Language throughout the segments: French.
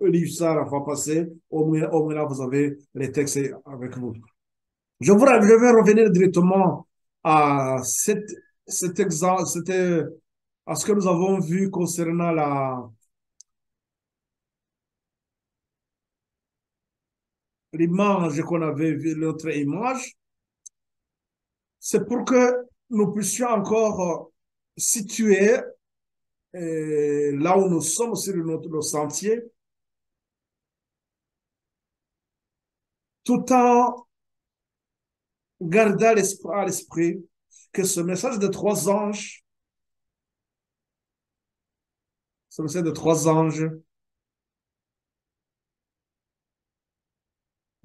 lu ça la fois passée. Au moins là, vous avez les textes avec vous. Je vais revenir directement à cet exemple, à ce que nous avons vu concernant l'image qu'on avait vue, l'autre image. C'est pour que nous puissions encore situer là où nous sommes sur notre sentier, tout en gardant à l'esprit que ce message de trois anges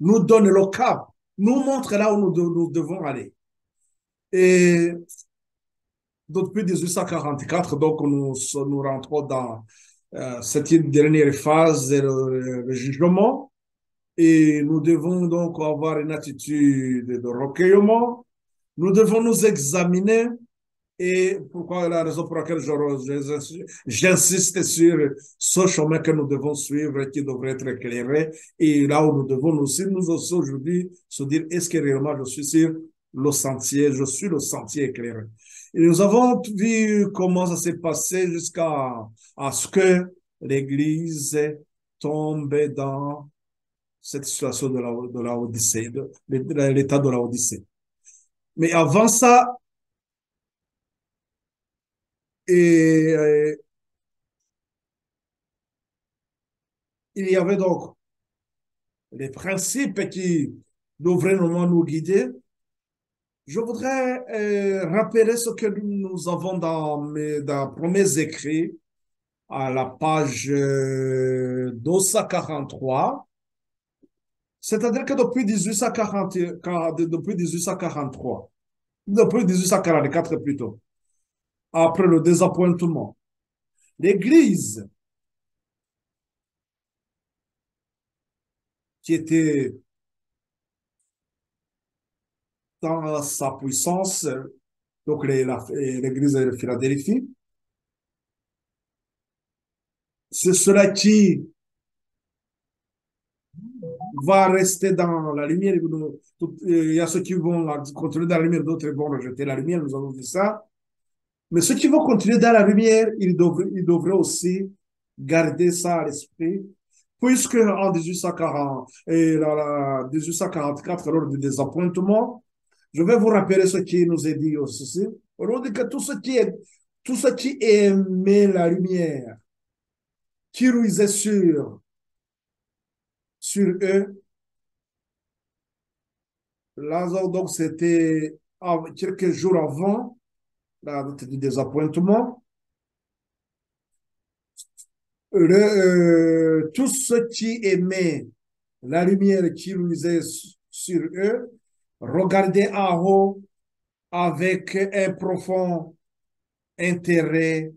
nous donne le cap, nous montre là où nous devons aller. Et depuis 1844, donc nous rentrons dans cette dernière phase, le jugement, et nous devons donc avoir une attitude de recueillement. Nous devons nous examiner. Et pourquoi la raison pour laquelle j'insiste sur ce chemin que nous devons suivre, qui devrait être éclairé, et là où nous devons nous aussi aujourd'hui se dire, est-ce que réellement je suis sur le sentier, je suis le sentier éclairé. Et nous avons vu comment ça s'est passé jusqu'à ce que l'Église tombe dans cette situation de la Odyssée, de l'état de la Odyssée. Mais avant ça, et, il y avait donc les principes qui devraient normalement nous guider. Je voudrais rappeler ce que nous avons dans premiers écrits à la page 243. C'est-à-dire que depuis 1840, depuis 1843, depuis 1844 plutôt, après le désappointement, l'Église, qui était dans sa puissance, donc l'Église de Philadelphie, c'est cela qui va rester dans la lumière. Il y a ceux qui vont continuer dans la lumière, d'autres vont rejeter la lumière, nous avons vu ça. Mais ceux qui vont continuer dans la lumière, ils devraient aussi garder ça à l'esprit, puisque en 1840 et 1844, lors du désappointement, je vais vous rappeler ce qui nous est dit aussi. On dit que tout ce qui aimait la lumière, qui ruisait sur eux, là, donc, c'était quelques jours avant la date du désappointement. Tous ceux qui aimaient la lumière qui luisait sur eux regardaient en haut avec un profond intérêt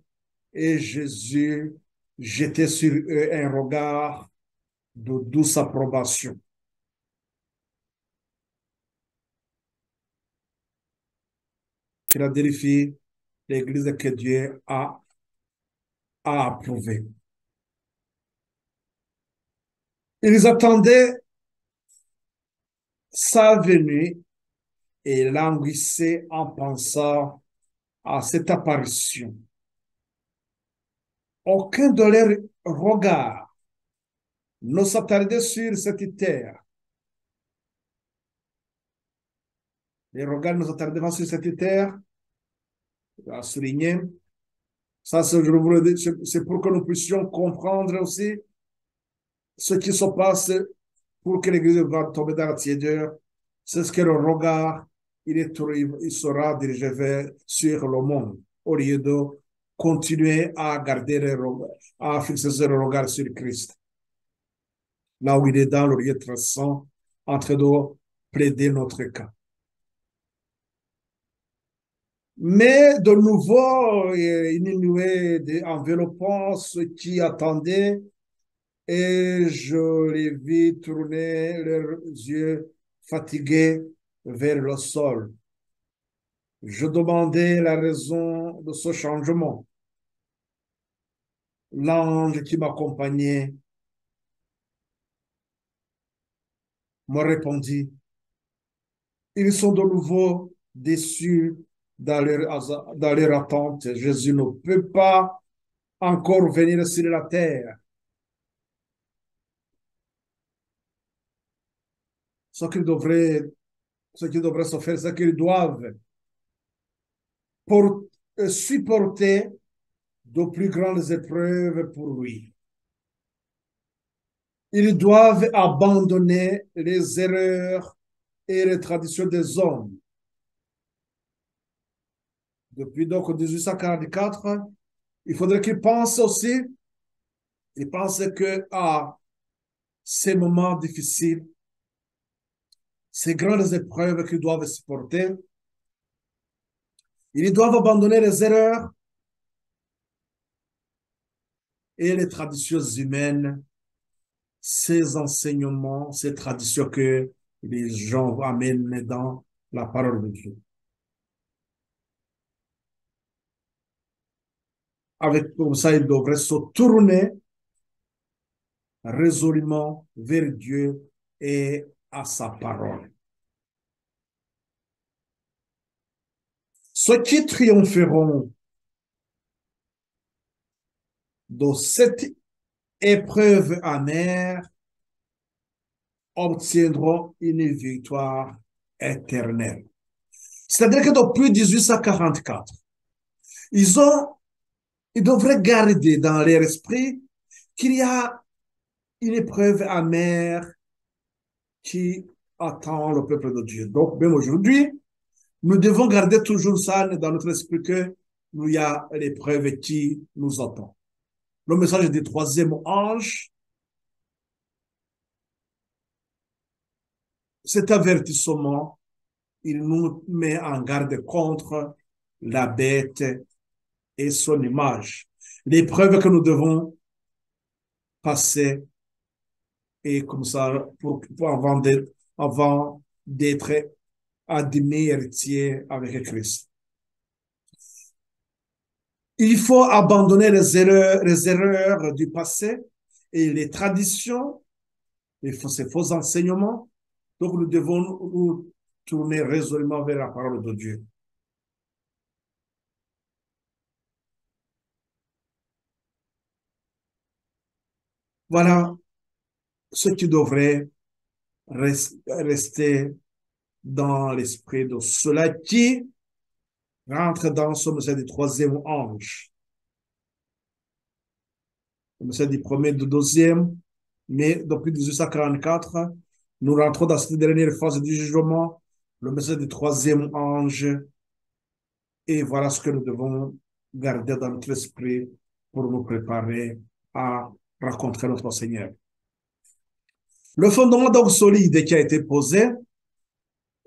et Jésus jetait sur eux un regard de douce approbation. Philadelphie, l'église que Dieu a approuvée. Ils attendaient sa venue et languissaient en pensant à cette apparition. Aucun de leurs regards ne s'attardait sur cette terre. Les regards ne s'attardaient pas sur cette terre, à souligner. Ça, c'est pour que nous puissions comprendre aussi ce qui se passe pour que l'Église va tomber dans la tiédeur. C'est ce que le regard, il sera dirigé sur le monde, au lieu de continuer à garder à fixer le regard sur Christ. Là où il est dans le lieu très saint, en train de plaider notre cas. Mais de nouveau, une nuée enveloppant ceux qui attendaient et je les vis tourner leurs yeux fatigués vers le sol. Je demandais la raison de ce changement. L'ange qui m'accompagnait me répondit, ils sont de nouveau déçus dans leur attente. Jésus ne peut pas encore venir sur la terre. Ce qu'ils devraient, ce qu'ils devraient se faire, c'est qu'ils doivent pour, supporter de plus grandes épreuves pour lui. Ils doivent abandonner les erreurs et les traditions des hommes. Depuis donc 1844, il faudrait qu'ils pensent aussi, ils pensent que ces moments difficiles, ces grandes épreuves qu'ils doivent supporter, ils doivent abandonner les erreurs et les traditions humaines, ces enseignements, ces traditions que les gens amènent dans la parole de Dieu. Comme ça, ils devraient se tourner résolument vers Dieu et à sa parole. Ceux qui triompheront de cette épreuve amère obtiendront une victoire éternelle. C'est-à-dire que depuis 1844, ils ont, ils devraient garder dans leur esprit qu'il y a une épreuve amère qui attend le peuple de Dieu. Donc, même aujourd'hui, nous devons garder toujours ça dans notre esprit que il y a l'épreuve qui nous attend. Le message du troisième ange, cet avertissement, il nous met en garde contre la bête et son image. L'épreuve que nous devons passer et comme ça avant d'être admis héritier avec Christ. Il faut abandonner les erreurs du passé et les traditions, ces faux enseignements. Donc, nous devons nous tourner résolument vers la parole de Dieu. Voilà ce qui devrait rester dans l'esprit de cela qui rentre dans ce message du troisième ange. Le message du premier, du deuxième, mais depuis 1844, nous rentrons dans cette dernière phase du jugement, le message du troisième ange, et voilà ce que nous devons garder dans notre esprit pour nous préparer à rencontrer notre Seigneur. Le fondement donc solide qui a été posé,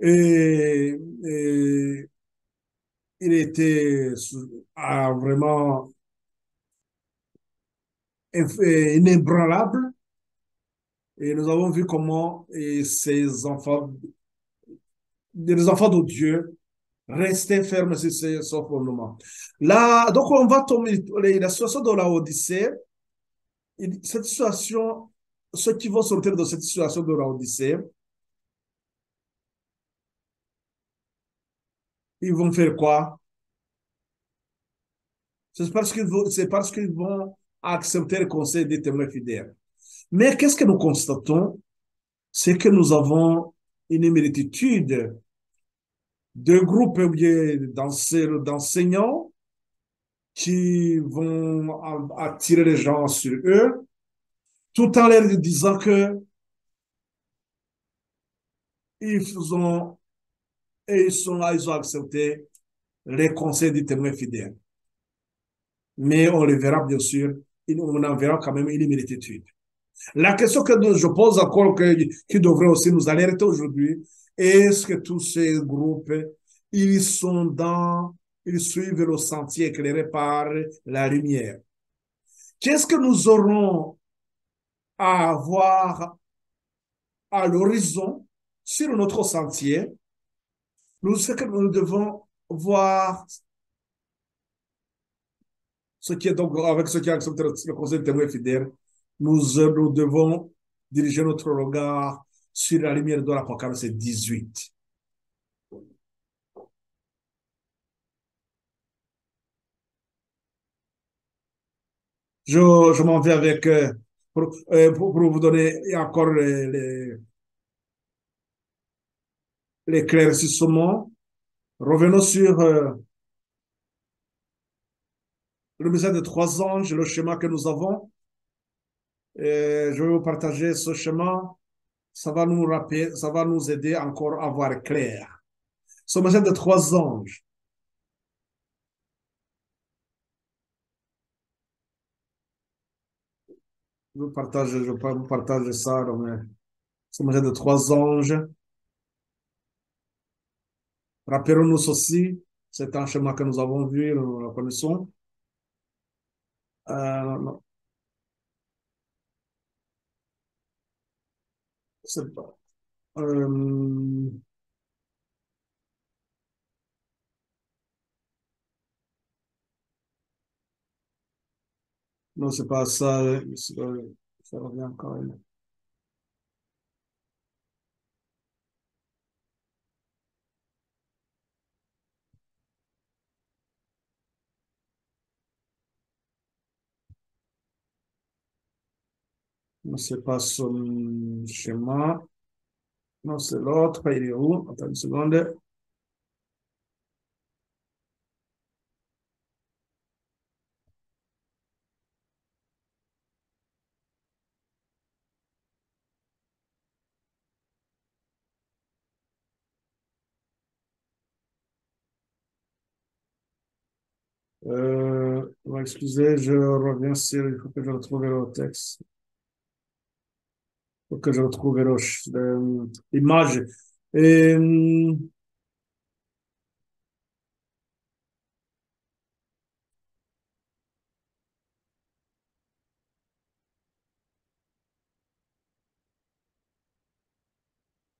et, et il était vraiment inébranlable. Et nous avons vu comment ces enfants, les enfants de Dieu, restaient fermes sur ce fondement. Là, donc on va tomber, la situation de la Odyssée, cette situation, ceux qui vont sortir de cette situation de la Odyssée, ils vont faire quoi? C'est parce qu'ils vont accepter le conseil des témoins fidèles. Mais qu'est-ce que nous constatons? C'est que nous avons une multitude de groupes d'enseignants qui vont attirer les gens sur eux, tout en leur disant que ils ont, ils ont accepté les conseils des témoins fidèles. Mais on les verra bien sûr, on en verra quand même une multitude. La question que je pose encore, qui devrait aussi nous alerter aujourd'hui, est-ce que tous ces groupes, ils suivent le sentier éclairé par la lumière? Qu'est-ce que nous aurons à voir à l'horizon sur notre sentier? Ce que nous devons voir, ce qui est donc avec ce qui accepte le conseil de témoins fidèles, nous devons diriger notre regard sur la lumière de l'Apocalypse 18. Je m'en vais avec, pour vous donner encore l'éclaircissement. Revenons sur le message des trois anges, le schéma que nous avons. Je vais vous partager ce schéma. Ça va nous rappeler, ça va nous aider encore à voir clair. Ce message des trois anges. Je vais vous partager ça. Mais ce message des trois anges. Rappelons-nous aussi, c'est un schéma que nous avons vu, nous le connaissons. Non, c'est pas. Non, c'est pas ça. Ça revient quand même. Non, c'est pas son schéma. Non, c'est l'autre. Il est où? Attends une seconde. Excusez, je reviens sur. Il faut que je retrouve le texte. Il faut que je retrouve l'image. Et,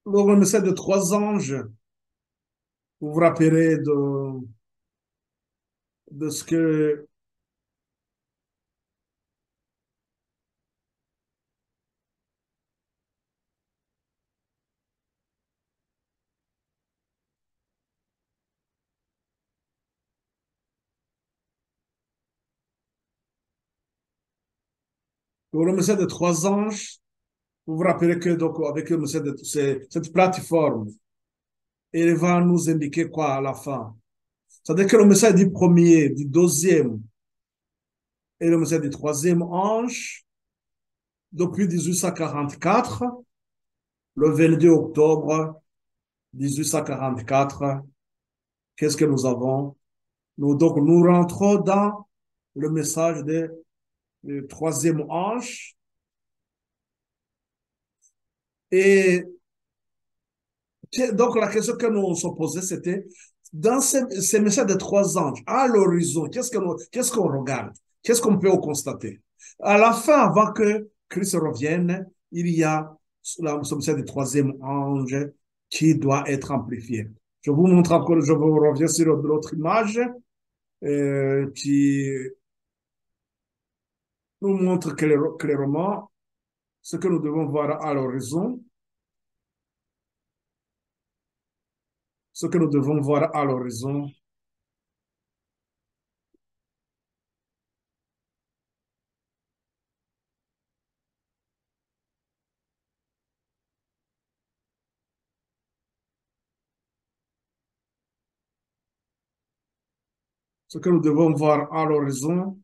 le message de trois anges, vous vous rappellerez de ce que le message de trois anges, vous vous rappelez que donc avec le message de cette plateforme, il va nous indiquer quoi à la fin? C'est-à-dire que le message du premier, du deuxième et le message du troisième ange, depuis 1844, le 22 octobre 1844, qu'est-ce que nous avons? Donc, nous rentrons dans le message du troisième ange et donc la question que nous se posait, c'était dans ces messages de trois anges, à l'horizon, qu'est-ce qu'on regarde? Qu'est-ce qu'on peut constater? À la fin, avant que Christ revienne, il y a ce message du troisième ange qui doit être amplifié. Je vous montre encore, je vous reviens sur l'autre image qui nous montre clairement ce que nous devons voir à l'horizon, ce que nous devons voir à l'horizon, ce que nous devons voir à l'horizon.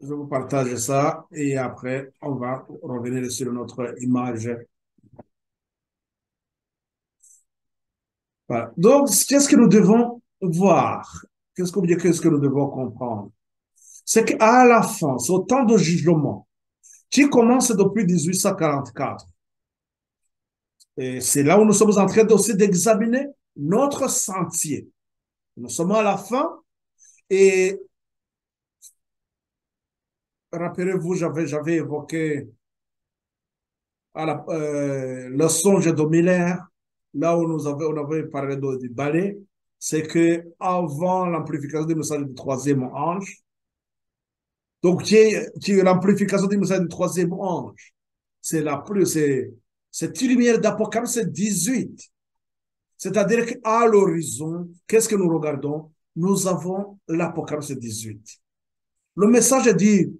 Je vous partage ça et après, on va revenir sur notre image. Voilà. Donc, qu'est-ce que nous devons voir? Qu'est-ce que nous devons comprendre? C'est qu'à la fin, c'est au temps de jugement qui commence depuis 1844. Et c'est là où nous sommes en train aussi d'examiner notre sentier. Nous sommes à la fin et rappelez-vous, j'avais évoqué le songe de Miller, là où on avait parlé du balai, c'est que avant l'amplification du message du troisième ange, donc qui est l'amplification du message du troisième ange, c'est la plus, Cette lumière d'Apocalypse 18. C'est-à-dire qu'à l'horizon, qu'est-ce que nous regardons? Nous avons l'Apocalypse 18. Le message dit,